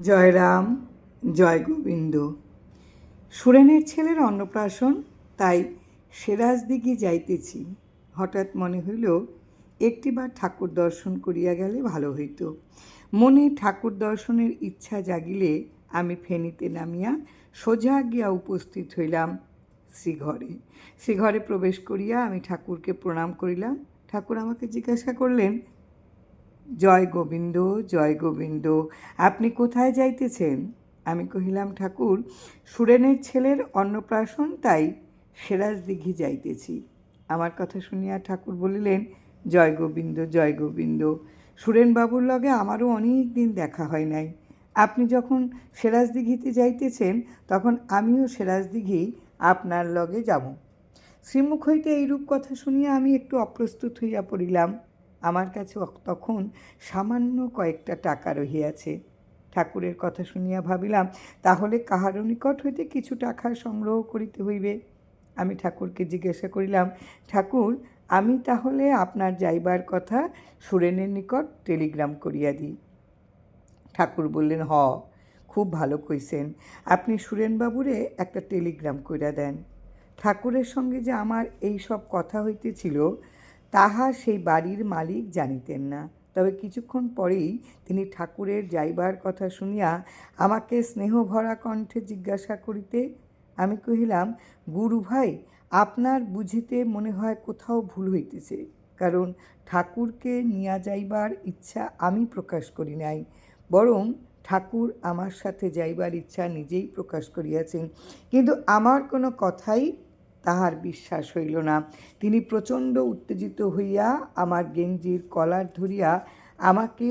জয়রাম, জয় গোবিন্দ। সুরেনের ছেলের অন্নপ্রাশন, তাই সেরাজদিঘি যাইতেছি। হঠাৎ মনে হইল একটিবার ঠাকুর দর্শন করিয়া গেলে ভালো হইত। মনে ঠাকুর দর্শনের ইচ্ছা জাগিলে আমি ফেনীতে নামিয়া সোজা গিয়া উপস্থিত হইলাম শ্রীঘরে। শ্রীঘরে প্রবেশ করিয়া আমি ঠাকুরকে প্রণাম করিলাম। ঠাকুর আমাকে জিজ্ঞাসা করলেন, জয় গোবিন্দ, জয় গোবিন্দ, আপনি কোথায় যাইতেছেন? আমি কহিলাম, ঠাকুর, সুরেনের ছেলের অন্নপ্রাশন, তাই সেরাজদিঘি যাইতেছি। আমার কথা শুনিয়া ঠাকুর বলিলেন, জয় গোবিন্দ, জয় গোবিন্দ। সুরেনবাবুর লগে আমারও অনেক দিন দেখা হয় নাই। আপনি যখন সেরাজদিঘিতে যাইতেছেন, তখন আমিও সেরাজদিঘি আপনার লগে যাব। শ্রীমুখ হইতে এইরূপ কথা শুনিয়া আমি একটু অপ্রস্তুত হইয়া পড়িলাম। আমার কাছে তখন সামান্য কয়েকটা টাকা রহিয়াছে। ঠাকুরের কথা শুনিয়া ভাবিলাম, তাহলে কাহারও নিকট হইতে কিছু টাকা সংগ্রহ করিতে হইবে। আমি ঠাকুরকে জিজ্ঞাসা করিলাম, ঠাকুর, আমি তাহলে আপনার যাইবার কথা সুরেনের নিকট টেলিগ্রাম করিয়া দিই। ঠাকুর বললেন, খুব ভালো কইছেন, আপনি সুরেনবাবুরে একটা টেলিগ্রাম কইরা দেন। ঠাকুরের সঙ্গে যে আমার এই সব কথা হইতেছিল, তাহা সেই বাড়ির মালিক জানিতেন না। তবে কিছুক্ষণ পরেই তিনি ঠাকুরের যাইবার কথা শুনিয়া আমাকে স্নেহভরা কণ্ঠে জিজ্ঞাসা করিতে, আমি কহিলাম, গুরু ভাই, আপনার বুঝিতে মনে হয় কোথাও ভুল হইতেছে, কারণ ঠাকুরকে নিয়া যাইবার ইচ্ছা আমি প্রকাশ করি নাই, বরং ঠাকুর আমার সাথে যাইবার ইচ্ছা নিজেই প্রকাশ করিয়াছেন। কিন্তু আমার কোনো কথাই তাহার বিশ্বাস হইল না। তিনি প্রচণ্ড উত্তেজিত হইয়া আমার গেঞ্জির কলার ধরিয়া আমাকে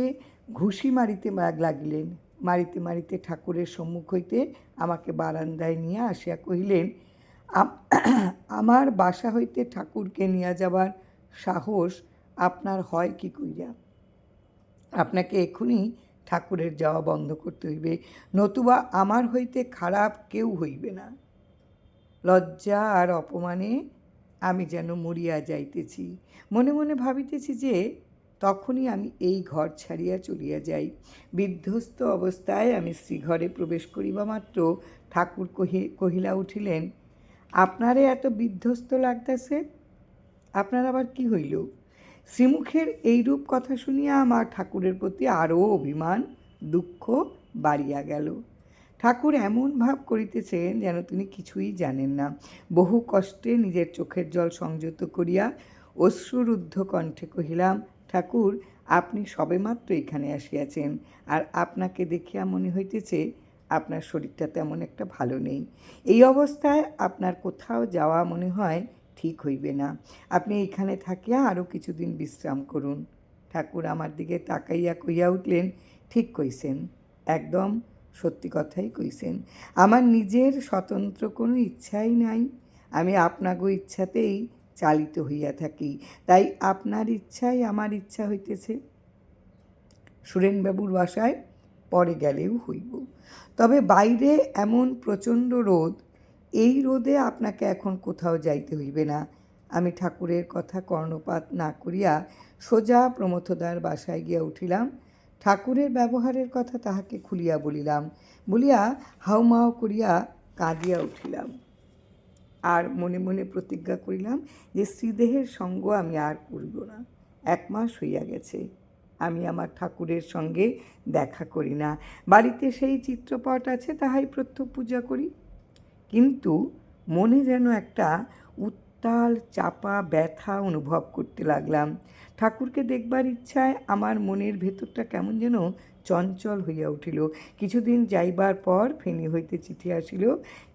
ঘুষি মারিতে লাগিলেন। মারিতে মারিতে ঠাকুরের সম্মুখ হইতে আমাকে বারান্দায় নিয়ে আসিয়া কহিলেন, আমার বাসা হইতে ঠাকুরকে নিয়ে যাবার সাহস আপনার হয় কি কইরা? আপনাকে এক্ষুনি ঠাকুরের যাওয়া বন্ধ করতে হইবে, নতুবা আমার হইতে খারাপ কেউ হইবে না। লজ্জা আর অপমানে আমি যেন মরিয়া যাইতেছি। মনে মনে ভাবিতেছি যে তখনই আমি এই ঘর ছাড়িয়া চলিয়া যাই। বিধ্বস্ত অবস্থায় আমি শ্রীঘরে প্রবেশ করিবা মাত্র ঠাকুর কহিলা উঠিলেন, আপনারে এত বিধ্বস্ত লাগতেছে, আপনার আবার কি হইল? শ্রীমুখের এইরূপ কথা শুনিয়া আমার ঠাকুরের প্রতি আরও অভিমান, দুঃখ বাড়িয়া গেল। ঠাকুর এমন ভাব করিতেছেন যেন তিনি কিছুই জানেন না। বহু কষ্টে নিজের চোখের জল সংযত করিয়া অশ্রুরুদ্ধ কণ্ঠে কহিলাম, ঠাকুর, আপনি সবেমাত্র এখানে আসিয়াছেন, আর আপনাকে দেখিয়া মনে হইতেছে আপনার শরীরটা তেমন একটা ভালো নেই। এই অবস্থায় আপনার কোথাও যাওয়া মনে হয় ঠিক হইবে না। আপনি এইখানে থাকিয়া আরও কিছুদিন বিশ্রাম করুন। ঠাকুর আমার দিকে তাকাইয়া কইয়া উঠলেন, ঠিক কইছেন, একদম সত্যি কথাই কইছেন। আমার নিজের স্বতন্ত্র কোনো ইচ্ছাই নাই। আমি আপনাগো ইচ্ছাতেই চালিত হইয়া থাকি, তাই আপনার ইচ্ছাই আমার ইচ্ছা হইতেছে। সুরেনবাবুর বাসায় পরে গেলেও হইব, তবে বাইরে এমন প্রচণ্ড রোদ, এই রোদে আপনাকে এখন কোথাও যাইতে হইবে না। আমি ঠাকুরের কথা কর্ণপাত না করিয়া সোজা প্রমথদার বাসায় গিয়া উঠিলাম। ঠাকুরের ব্যবহারের কথা তাহাকে খুলিয়া বলিয়া হাউমাউ করিয়া কাঁদিয়া উঠিলাম। আর মনে মনে প্রতিজ্ঞা করিলাম যে শ্রীদেহের সঙ্গ আমি আর করিব না। 1 মাস হইয়া গেছে আমি আমার ঠাকুরের সঙ্গে দেখা করি না। বাড়িতে সেই চিত্রপট আছে, তাহাই প্রত্যহ পূজা করি। কিন্তু মনে যেন একটা উত্তাল চাপা ব্যথা অনুভব করতে লাগলাম। ঠাকুরকে দেখবার ইচ্ছায় আমার মনের ভেতরটা কেমন যেন চঞ্চল হইয়া উঠিল। কিছুদিন যাইবার পর ফেনী হইতে চিঠি আসিল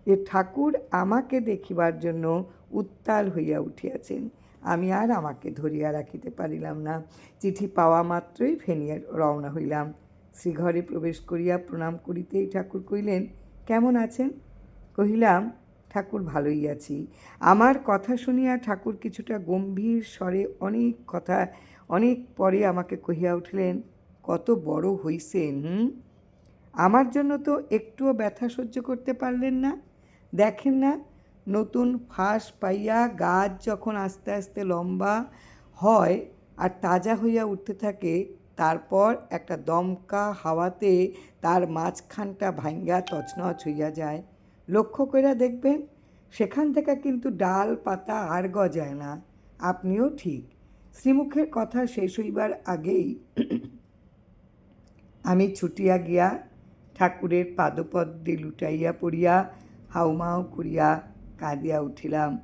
যে ঠাকুর আমাকে দেখিবার জন্য উত্তাল হইয়া উঠিয়াছেন। আমি আর আমাকে ধরিয়া রাখিতে পারিলাম না। চিঠি পাওয়া মাত্রই ফেনী রওনা হইলাম। শ্রীঘরে প্রবেশ করিয়া প্রণাম করিতেই ঠাকুর কহিলেন, কেমন আছেন? কহিলাম, ঠাকুর, ভালোই আছি। আমার কথা শুনিয়া ঠাকুর কিছুটা গম্ভীর স্বরে অনেক পরে আমাকে কহিয়া উঠলেন, কত বড় হইছেন! আমার জন্য তো একটুও ব্যথা সহ্য করতে পারলেন না। দেখেন না, নতুন ফাঁস পাইয়া গাছ যখন আস্তে আস্তে লম্বা হয় আর তাজা হইয়া উঠতে থাকে, তারপর একটা দমকা হাওয়াতে তার মাঝখানটা ভাঙ্গা তছনছ হইয়া যায়। লক্ষ্য কইরা দেখবেন, সেখান থেকে কিন্তু ডাল পাতা আর গজায় না। আপনিও ঠিক। শ্রীমুখের কথা শেষ হইবার আগেই আমি ছুটিয়া গিয়া ঠাকুরের পাদপদ্মে লুটাইয়া পড়িয়া হাউমাউ করিয়া কাঁদিয়া উঠিলাম।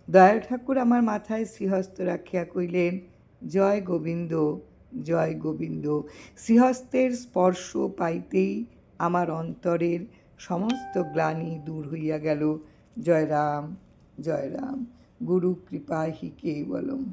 দয়াল ঠাকুর আমার মাথায় শ্রীহস্ত রাখিয়া কইলেন, জয় গোবিন্দ, জয় গোবিন্দ। শ্রীহস্তের স্পর্শ পাইতেই আমার অন্তরের সমস্ত গ্লানি দূর হইয়া গেল। জয় রাম, জয় রাম। গুরু কৃপা হি কেবলম।